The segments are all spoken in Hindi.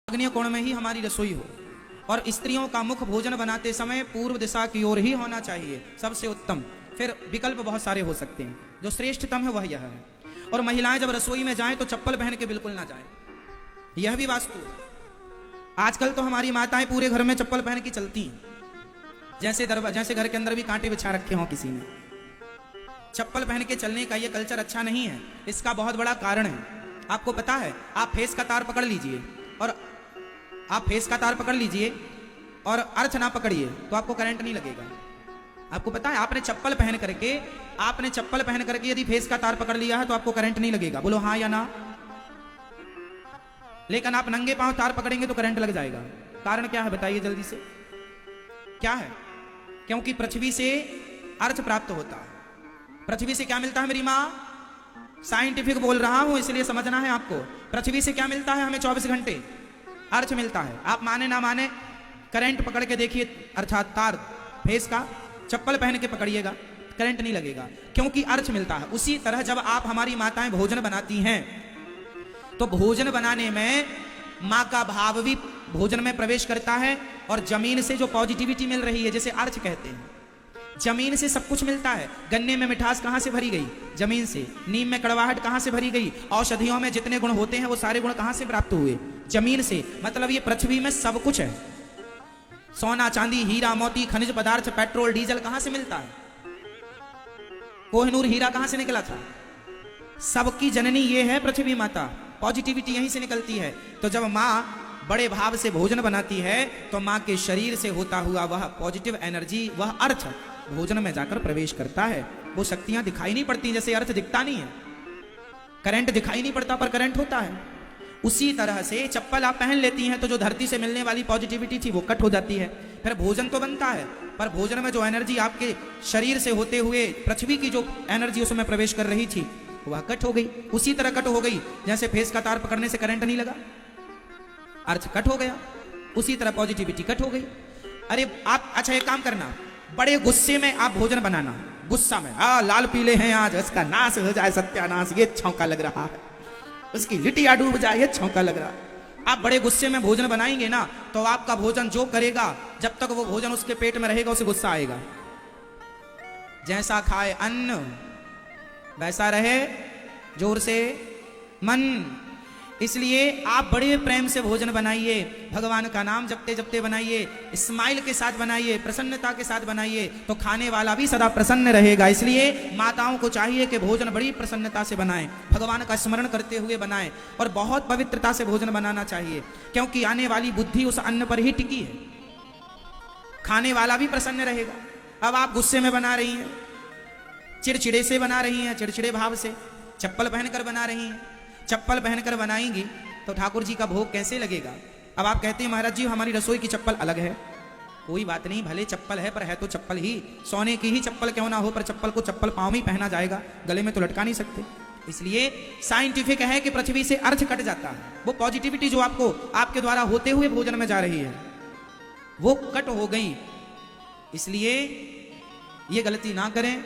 आग्नेय कोण में ही हमारी रसोई हो और स्त्रियों का मुख भोजन बनाते समय पूर्व दिशा की ओर ही होना चाहिए, सबसे उत्तम। फिर विकल्प बहुत सारे हो सकते हैं, जो श्रेष्ठतम है वह यह है। और महिलाएं जब रसोई में जाएं तो चप्पल पहन के बिल्कुल ना जाएं, यह भी वास्तु है। आजकल तो हमारी माताएं पूरे घर में चप्पल पहन के चलती हैं, जैसे घर के अंदर भी कांटे बिछा रखे हों किसी ने। चप्पल पहन के चलने का यह कल्चर अच्छा नहीं है। इसका बहुत बड़ा कारण है, आपको पता है। आप फेस का तार पकड़ लीजिए और अर्थ ना पकड़िए तो आपको करंट नहीं लगेगा। आपको पता है, आपने चप्पल पहन करके यदि फेस का तार पकड़ लिया है तो आपको करंट नहीं लगेगा। बोलो हाँ या ना। लेकिन आप नंगे पांव तार पकड़ेंगे तो करंट लग जाएगा। कारण क्या है बताइए जल्दी से, क्या है? क्योंकि पृथ्वी से अर्थ प्राप्त होता है। पृथ्वी से क्या मिलता है मेरी माँ? साइंटिफिक बोल रहा हूं इसलिए समझना है आपको। पृथ्वी से क्या मिलता है हमें? 24 घंटे अर्थ मिलता है। आप माने ना माने, करंट पकड़ के देखिए, अर्थात तार फेस का चप्पल पहन के पकड़िएगा, करंट नहीं लगेगा, क्योंकि अर्थ मिलता है। उसी तरह जब आप हमारी माताएं भोजन बनाती हैं तो भोजन बनाने में माँ का भाव भी भोजन में प्रवेश करता है। और जमीन से जो पॉजिटिविटी मिल रही है, जैसे अर्थ कहते हैं, जमीन से सब कुछ मिलता है। गन्ने में मिठास कहां से भरी गई? जमीन से। नीम में कड़वाहट कहां से भरी गई? औषधियों में जितने गुण होते हैं वो सारे गुण कहां से प्राप्त हुए? जमीन से। मतलब ये पृथ्वी में सब कुछ है। सोना चांदी हीरा मोती खनिज पदार्थ पेट्रोल डीजल कहां से मिलता है? कोहिनूर हीरा कहां से निकला था? सबकी जननी ये है पृथ्वी माता। पॉजिटिविटी यहीं से निकलती है। तो जब माँ बड़े भाव से भोजन बनाती है तो माँ के शरीर से होता हुआ वह पॉजिटिव एनर्जी, वह अर्थ भोजन में जाकर प्रवेश करता है। वो शक्तियां दिखाई नहीं पड़ती, जैसे अर्थ दिखता नहीं है, करंट दिखाई नहीं पड़ता पर करंट होता है। उसी तरह से चप्पल आप पहन लेती हैं तो जो धरती से मिलने वाली पॉजिटिविटी थी वो कट हो जाती है। फिर भोजन तो बनता है, पर भोजन में जो एनर्जी आपके शरीर से होते हुए पृथ्वी की जो एनर्जी उसमें प्रवेश कर रही थी वह कट हो गई। उसी तरह कट हो गई जैसे फेस का तार पकड़ने से करंट नहीं लगा, अर्थ कट हो गया, उसी तरह पॉजिटिविटी कट हो गई। अरे आप अच्छा एक काम करना, बड़े गुस्से में आप भोजन बनाना, गुस्सा में, लाल पीले हैं आज, इसका नाश हो जाए सत्यानाश, ये छौंका लग रहा है, उसकी लिटिया डूब जाए, ये छौंका लग रहा है। आप बड़े गुस्से में भोजन बनाएंगे ना तो आपका भोजन जो करेगा, जब तक वो भोजन उसके पेट में रहेगा उसे गुस्सा आएगा। जैसा खाए अन्न वैसा रहे जोर से मन। इसलिए आप बड़े प्रेम से भोजन बनाइए, भगवान का नाम जपते जपते बनाइए, स्माइल के साथ बनाइए, प्रसन्नता के साथ बनाइए, तो खाने वाला भी सदा प्रसन्न रहेगा। इसलिए माताओं को चाहिए कि भोजन बड़ी प्रसन्नता से बनाएं, भगवान का स्मरण करते हुए बनाएं और बहुत पवित्रता से भोजन बनाना चाहिए, क्योंकि आने वाली बुद्धि उस अन्न पर ही टिकी है। खाने वाला भी प्रसन्न रहेगा। अब आप गुस्से में बना रही हैं, चिड़चिड़े से बना रही हैं, चिड़चिड़े भाव से, चप्पल पहनकर बना रही हैं, चप्पल पहनकर बनाएंगी तो ठाकुर जी का भोग कैसे लगेगा? अब आप कहते हैं महाराज जी हमारी रसोई की चप्पल अलग है। कोई बात नहीं, भले चप्पल है पर है तो चप्पल ही, सोने की ही चप्पल क्यों ना हो, पर चप्पल को चप्पल पांव में पहना जाएगा, गले में तो लटका नहीं सकते। इसलिए साइंटिफिक है कि पृथ्वी से अर्थ कट जाता है। वो पॉजिटिविटी जो आपको आपके द्वारा होते हुए भोजन में जा रही है वो कट हो गई। इसलिए ये गलती ना करें,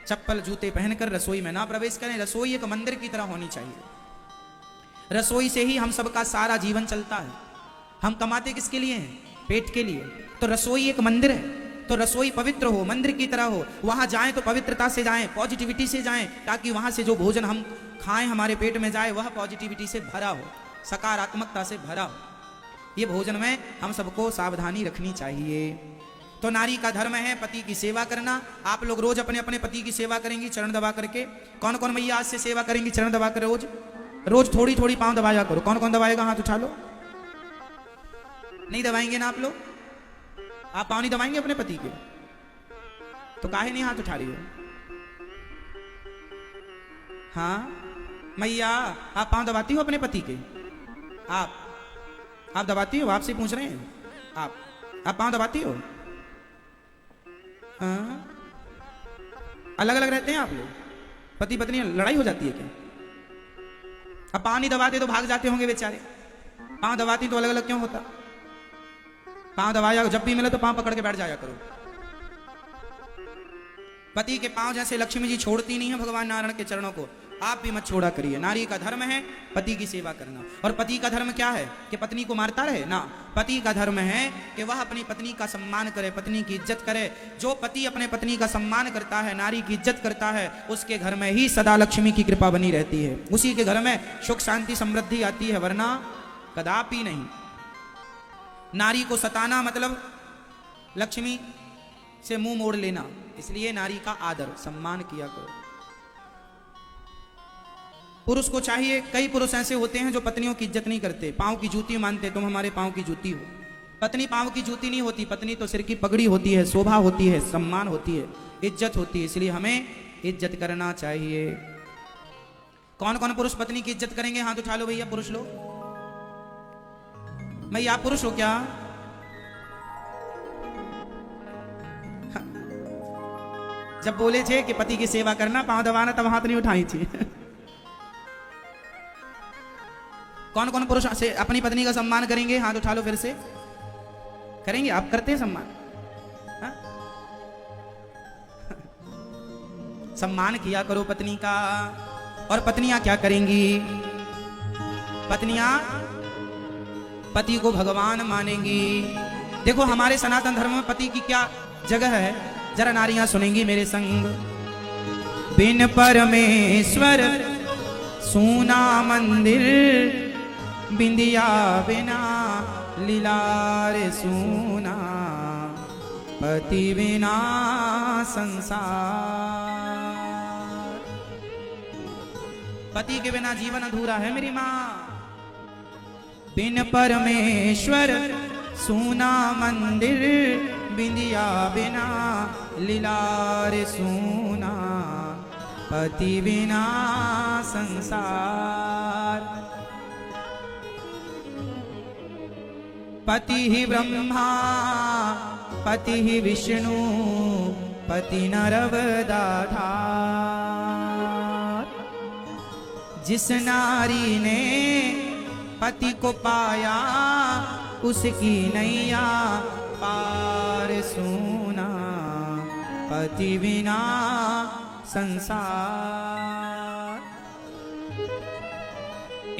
चप्पल जूते पहनकर रसोई में ना प्रवेश करें। रसोई एक मंदिर की तरह होनी चाहिए। रसोई से ही हम सबका सारा जीवन चलता है। हम कमाते किसके लिए हैं? पेट के लिए। तो रसोई एक मंदिर है, तो रसोई पवित्र हो, मंदिर की तरह हो। वहां जाएं तो पवित्रता से जाएं, पॉजिटिविटी से जाएं, ताकि वहां से जो भोजन हम खाएं हमारे पेट में जाए वह पॉजिटिविटी से भरा हो, सकारात्मकता से भरा हो। ये भोजन में हम सबको सावधानी रखनी चाहिए। तो नारी का धर्म है पति की सेवा करना। आप लोग रोज अपने अपने पति की सेवा करेंगी चरण दबा करके। कौन कौन मैया आज से सेवा करेंगी चरण दबा कर? रोज रोज थोड़ी थोड़ी पांव दबाया करो। कौन कौन दबाएगा? हाथ उठा लो। नहीं दबाएंगे ना आप लोग? आप पांव नहीं दबाएंगे अपने पति के? तो काहे नहीं हाथ उठा रही हो? हाँ मैया, आप पांव दबाती हो अपने पति के? आप दबाती हो? आपसे पूछ रहे हैं। आप पांव दबाती हो? हाँ, अलग अलग रहते हैं आप लोग? पति पत्नी लड़ाई हो जाती है क्या? अब पांव नहीं दबाते तो भाग जाते होंगे बेचारे। पांव दबाती तो अलग अलग क्यों होता? पांव दबाया, जब भी मिले तो पांव पकड़ के बैठ जाया करो। पति के पांव जैसे लक्ष्मी जी छोड़ती नहीं है भगवान नारायण के चरणों को, आप भी मत छोड़ा करिए। नारी का धर्म है पति की सेवा करना। और पति का धर्म क्या है कि पत्नी को मारता रहे ना। पति का धर्म है कि वह अपनी पत्नी का सम्मान करे, पत्नी की इज्जत करे। जो पति अपने पत्नी का सम्मान करता है, नारी की इज्जत करता है, उसके घर में ही सदा लक्ष्मी की कृपा बनी रहती है। उसी के घर में सुख शांति समृद्धि आती है, वरना कदापि नहीं। नारी को सताना मतलब लक्ष्मी से मुंह मोड़ लेना। इसलिए नारी का आदर सम्मान किया करो। पुरुष को चाहिए, कई पुरुष ऐसे होते हैं जो पत्नियों की इज्जत नहीं करते, पांव की जूती मानते, तुम हमारे पांव की जूती हो। पत्नी पांव की जूती नहीं होती, पत्नी तो सिर की पगड़ी होती है, शोभा होती है, सम्मान होती है, इज्जत होती है। इसलिए हमें इज्जत करना चाहिए। कौन कौन पुरुष पत्नी की इज्जत करेंगे? हाथ उठा लो भैया, पुरुष लोग। भैया आप पुरुष हो क्या? जब बोले थे कि पति की सेवा करना, पांव दबाना, तब हाथ नहीं उठाई थी। कौन कौन पुरुष से अपनी पत्नी का सम्मान करेंगे? हाथ उठा लो फिर से। करेंगे? आप करते हैं सम्मान? हा? सम्मान किया करो पत्नी का। और पत्नियां क्या करेंगी? पत्नियां पति को भगवान मानेंगी। देखो हमारे सनातन धर्म में पति की क्या जगह है, जरा नारियां सुनेंगी मेरे संग। बिन परमेश्वर सूना मंदिर, बिंदिया बिना लीलार सूना, पति बिना संसार। पति के बिना जीवन अधूरा है मेरी माँ। बिन परमेश्वर सूना मंदिर, बिंदिया बिना लीलार सूना, पति बिना संसार। पति ही ब्रह्मा, पति ही विष्णु, पति नरवदाधार। जिस नारी ने पति को पाया, उसकी नैया पार सूना, पति बिना संसार।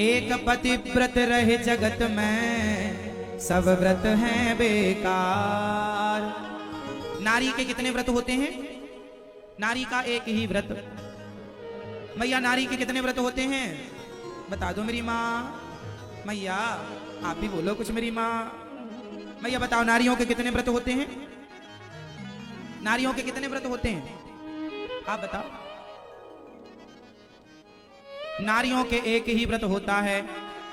एक पतिव्रत रहे जगत में, सब व्रत हैं बेकार। नारी के कितने व्रत होते हैं? नारी का एक ही व्रत। मैया नारी के कितने व्रत होते हैं? बता दो मेरी माँ। मैया आप भी बोलो कुछ मेरी माँ। मैया बताओ नारियों के कितने व्रत होते हैं? नारियों के कितने व्रत होते हैं? आप बताओ। नारियों के एक ही व्रत होता है।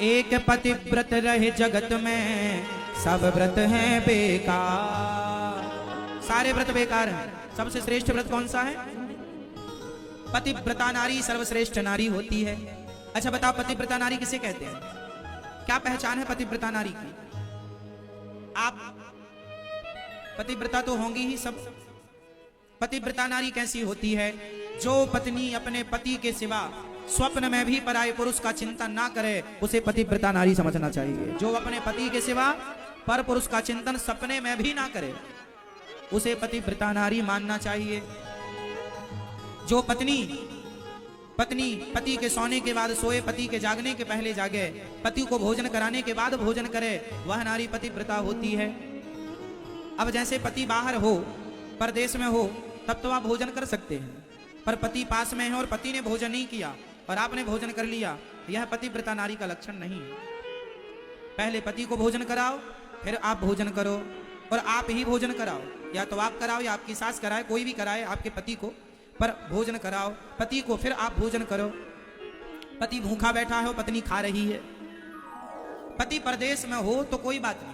एक पतिव्रत रहे जगत में, सब व्रत हैं बेकार। सारे व्रत बेकार हैं। सबसे श्रेष्ठ व्रत कौन सा है? पतिव्रता नारी सर्वश्रेष्ठ नारी होती है। अच्छा बताओ पतिव्रता नारी किसे कहते हैं? क्या पहचान है पतिव्रता नारी की? आप पतिव्रता तो होंगी ही सब। पतिव्रता नारी कैसी होती है? जो पत्नी अपने पति के सिवा स्वप्न में भी पराये पुरुष का चिंतन ना करे, उसे पतिव्रता नारी समझना चाहिए। जो अपने पति के सिवा पर पुरुष का चिंतन सपने में भी ना करे, उसे पतिव्रता नारी मानना चाहिए। जो पत्नी पति के सोने के बाद सोए, पति के जागने के पहले जागे, पति को भोजन कराने के बाद भोजन करे, वह नारी पतिव्रता होती है। अब जैसे पति बाहर हो, परदेश में हो, तब तो आप भोजन कर सकते हैं। पर पति पास में है और पति ने भोजन नहीं किया और आपने भोजन कर लिया, यह पतिव्रता नारी का लक्षण नहीं है। पहले पति को भोजन कराओ, फिर आप भोजन करो, और आप ही भोजन कराओ। या तो आप कराओ या आपकी सास कराए, कोई भी कराए आपके पति को, पर भोजन कराओ पति को, फिर आप भोजन करो। पति भूखा बैठा है, पत्नी खा रही है। पति परदेश में हो तो कोई बात नहीं।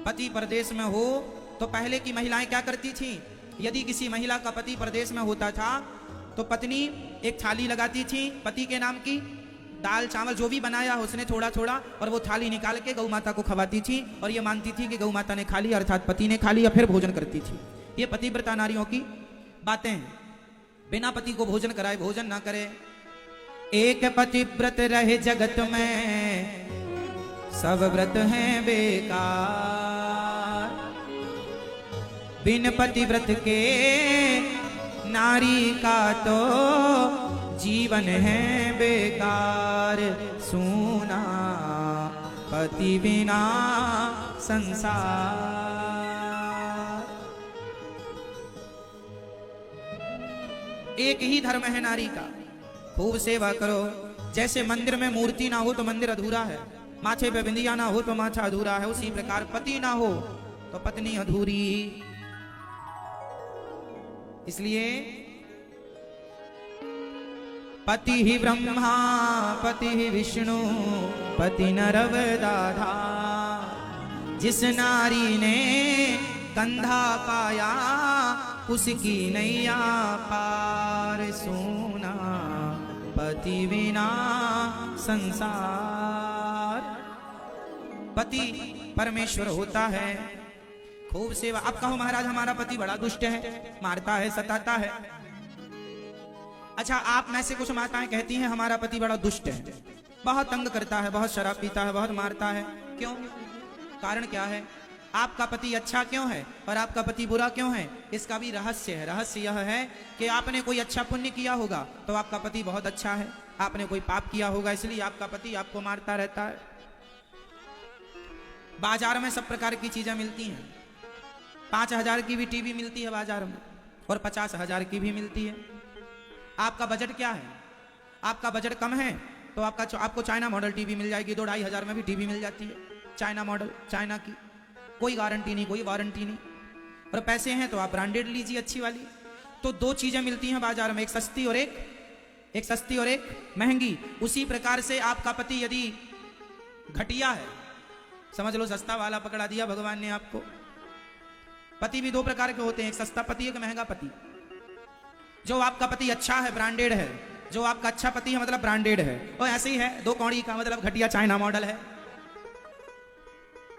पति परदेश में हो तो पहले की महिलाएं क्या करती थी? यदि किसी महिला का पति परदेश में होता था तो पत्नी एक थाली लगाती थी पति के नाम की, दाल चावल जो भी बनाया उसने थोड़ा थोड़ा, और वो थाली निकाल के गौ माता को खवाती थी, और ये मानती थी कि गौ माता ने खा लिया, अर्थात पति ने खा लिया, फिर भोजन करती थी। ये पतिव्रता नारियों की बातें हैं। बिना पति को भोजन कराए भोजन ना करे। एक पतिव्रत रहे जगत में, सब व्रत हैं बेकार। बिन पतिव्रत के नारी का तो जीवन है बेकार, सूना पति बिना संसार। एक ही धर्म है नारी का, खूब सेवा करो। जैसे मंदिर में मूर्ति ना हो तो मंदिर अधूरा है, माथे पे बिंदिया ना हो तो माथा अधूरा है, उसी प्रकार पति ना हो तो पत्नी अधूरी। इसलिए पति ही ब्रह्मा पति ही विष्णु पति नरवदाधा। जिस नारी ने कंधा पाया उसकी नैया पार, सोना पति बिना संसार। पति परमेश्वर होता है, खूब सेवा। अब कहो महाराज हमारा पति बड़ा दुष्ट है, मारता है, सताता है। अच्छा, आप में से कुछ माताएं कहती हैं हमारा पति बड़ा दुष्ट है, बहुत तंग करता है, बहुत शराब पीता है, बहुत मारता है। क्यों? कारण क्या है? आपका पति अच्छा क्यों है और आपका पति बुरा क्यों है? इसका भी रहस्य है। रहस्य यह है कि आपने कोई अच्छा पुण्य किया होगा तो आपका पति बहुत अच्छा है, आपने कोई पाप किया होगा इसलिए आपका पति आपको मारता रहता है। बाजार में सब प्रकार की चीजें मिलती हैं, 5,000 की भी टीवी मिलती है बाजार में और 50,000 की भी मिलती है। आपका बजट क्या है? आपका बजट कम है तो आपको चाइना मॉडल टीवी मिल जाएगी, 2-2.5 हज़ार में भी टीवी मिल जाती है, चाइना मॉडल, चाइना की, कोई गारंटी नहीं, कोई वारंटी नहीं। और पैसे हैं तो आप ब्रांडेड लीजिए अच्छी वाली। तो दो चीजें मिलती हैं बाजार में, एक सस्ती और एक महंगी। उसी प्रकार से आपका पति यदि घटिया है, समझ लो सस्ता वाला पकड़ा दिया भगवान ने आपको। पति भी दो प्रकार के होते हैं, एक सस्ता पति, एक महंगा पति। जो आपका पति अच्छा है, ब्रांडेड है, जो आपका अच्छा पति है मतलब ब्रांडेड है, और ऐसे ही है 2 कौड़ी का मतलब घटिया चाइना मॉडल है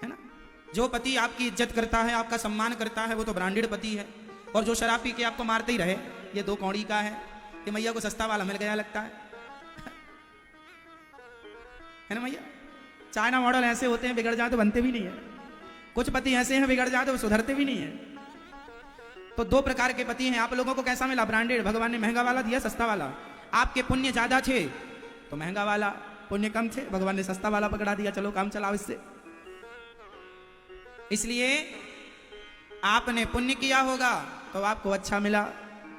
ना। जो पति आपकी इज्जत करता है, आपका सम्मान करता है, वो तो ब्रांडेड पति है। और जो शराब पी के आपको मारते ही रहे, ये 2 कौड़ी का है, कि मैया को सस्ता वाला मिल गया लगता है ना मैया। चाइना मॉडल ऐसे होते हैं, बिगड़ जाए तो बनते भी नहीं है। कुछ पति ऐसे हैं बिगड़ जाए तो सुधरते भी नहीं है। तो 2 प्रकार के पति हैं। आप लोगों को कैसा मिला? ब्रांडेड। भगवान ने महंगा वाला दिया, सस्ता वाला। आपके पुण्य ज्यादा थे तो महंगा वाला, पुण्य कम थे भगवान ने सस्ता वाला पकड़ा दिया, चलो काम चलाओ इससे। इसलिए आपने पुण्य किया होगा तो आपको अच्छा मिला।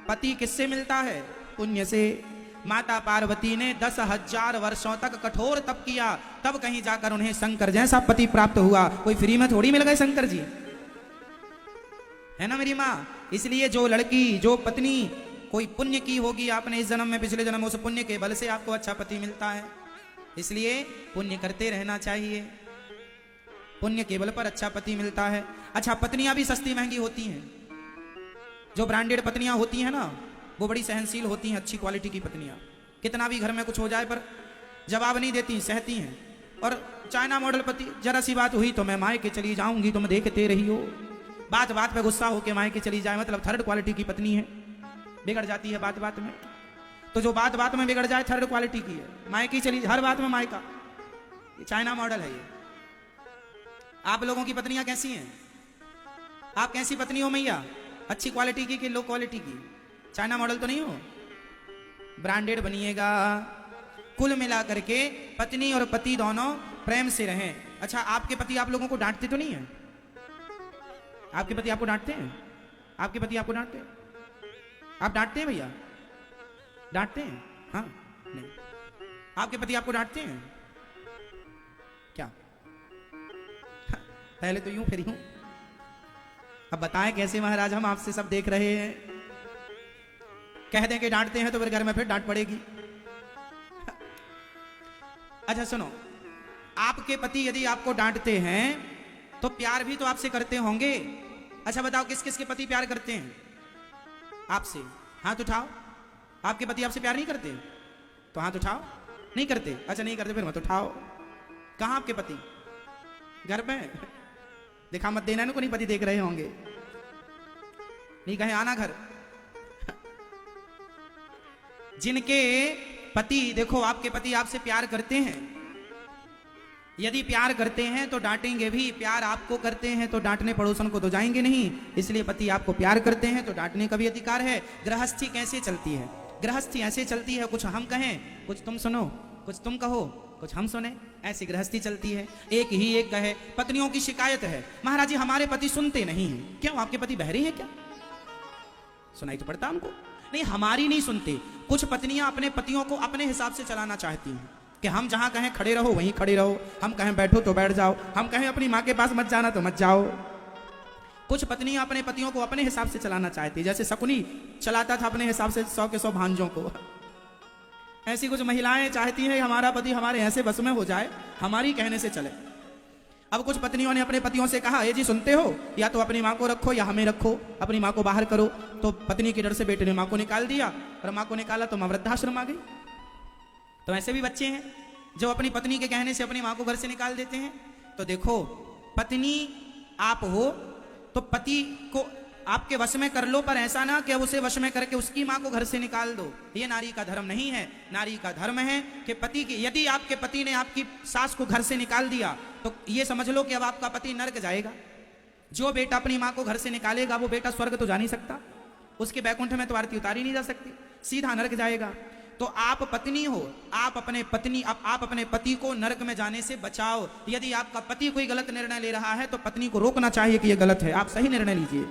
पति किससे मिलता है? पुण्य से। माता पार्वती ने 10,000 वर्षों तक कठोर तप किया, तब कहीं जाकर उन्हें शंकर जैसा पति प्राप्त हुआ। कोई फ्री में थोड़ी मिल गए शंकर जी, है ना मेरी माँ। इसलिए जो लड़की, जो पत्नी कोई पुण्य की होगी आपने इस जन्म में, पिछले जन्म में, उस पुण्य के बल से आपको अच्छा पति मिलता है। इसलिए पुण्य करते रहना चाहिए, पुण्य के बल पर अच्छा पति मिलता है। अच्छा, पत्नियां भी सस्ती महंगी होती हैं। जो ब्रांडेड पत्नियां होती हैं ना, वो बड़ी सहनशील होती हैं, अच्छी क्वालिटी की पत्नियां। कितना भी घर में कुछ हो जाए पर जवाब नहीं देती, सहती हैं। और चाइना मॉडल पति, जरा सी बात हुई तो मैं मायके चली जाऊंगी, तुम देखते रही हो। बात बात पे गुस्सा होके मायके चली जाए, मतलब थर्ड क्वालिटी की पत्नी है, बिगड़ जाती है बात बात में। तो जो बात बात में बिगड़ जाए थर्ड क्वालिटी की है, मायके चली, हर बात में मायका। ये चाइना मॉडल है ये। आप लोगों की पत्नियां कैसी हैं? आप कैसी पत्नी हो मैया? अच्छी क्वालिटी की कि लो क्वालिटी की? चाइना मॉडल तो नहीं हो, ब्रांडेड बनिएगा। कुल मिला करके पत्नी और पति दोनों प्रेम से रहें। अच्छा, आपके पति आप लोगों को डांटते तो नहीं है? आपके पति आपको डांटते हैं? आपके पति आपको डांटते हैं? आप डांटते हैं भैया? डांटते हैं? हाँ, नहीं। आपके पति आपको डांटते हैं क्या? पहले तो यूं फिर यूं। अब बताएं कैसे महाराज, हम आपसे सब देख रहे हैं। कह दें कि डांटते हैं तो फिर घर में फिर डांट पड़ेगी। अच्छा सुनो, आपके पति यदि आपको डांटते हैं तो प्यार भी तो आपसे करते होंगे। अच्छा बताओ, किस किस के पति प्यार करते हैं आपसे? हाथ उठाओ। आपके पति आपसे प्यार नहीं करते तो हाथ उठाओ। नहीं करते? अच्छा नहीं करते, फिर मत उठाओ। कहां आपके पति? घर में? दिखा मत देना, इनको नहीं पति देख रहे होंगे, नहीं कहे आना घर। जिनके पति, देखो आपके पति आपसे प्यार करते हैं, यदि प्यार करते हैं तो डांटेंगे भी, प्यार आपको करते हैं तो डांटने पड़ोसन को तो जाएंगे नहीं। इसलिए पति आपको प्यार करते हैं तो डांटने का भी अधिकार है। गृहस्थी कैसे चलती है? गृहस्थी ऐसे चलती है, कुछ हम कहें, कुछ तुम सुनो, कुछ तुम कहो, कुछ हम सुने, ऐसी गृहस्थी चलती है। एक ही एक कहे। पत्नियों की शिकायत है, महाराज जी हमारे पति सुनते नहीं हैं। क्यों, आपके पति बहरे हैं क्या? सुनाई तो पड़ता हमको। नहीं, हमारी नहीं सुनते। कुछ पत्नियां अपने पतियों को अपने हिसाब से चलाना चाहती हैं कि हम जहां कहें खड़े रहो वहीं खड़े रहो, हम कहें बैठो तो बैठ जाओ, हम कहें अपनी माँ के पास मत जाना तो मत जाओ। कुछ पत्नियां अपने पतियों को अपने हिसाब से चलाना चाहती, जैसे शकुनी चलाता था अपने हिसाब से 100 के 100 भांजों को। ऐसी कुछ महिलाएं चाहती हैं हमारा पति हमारे ऐसे बस में हो जाए, हमारी कहने से चले। अब कुछ पत्नियों ने अपने पतियों से कहा, ये जी सुनते हो, या तो अपनी माँ को रखो या हमें रखो, अपनी माँ को बाहर करो। तो पत्नी के डर से बेटे ने माँ को निकाल दिया, और माँ को निकाला तो माँ वृद्धाश्रम आ गई। तो ऐसे भी बच्चे हैं जो अपनी पत्नी के कहने से अपनी माँ को घर से निकाल देते हैं। तो देखो, पत्नी आप हो तो पति को आपके वश में कर लो, पर ऐसा ना कि उसे वश में करके उसकी माँ को घर से निकाल दो। ये नारी का धर्म नहीं है। नारी का धर्म है कि पति की, यदि आपके पति ने आपकी सास को घर से निकाल दिया तो ये समझ लो कि अब आपका पति नरक जाएगा। जो बेटा अपनी माँ को घर से निकालेगा वो बेटा स्वर्ग तो जा नहीं सकता, उसके बैकुंठ में तो आरती उतारी नहीं जा सकती, सीधा नरक जाएगा। तो आप पत्नी हो, आप अपने पति को नरक में जाने से बचाओ। यदि आपका पति कोई गलत निर्णय ले रहा है तो पत्नी को रोकना चाहिए कि यह गलत है, आप सही निर्णय लीजिए।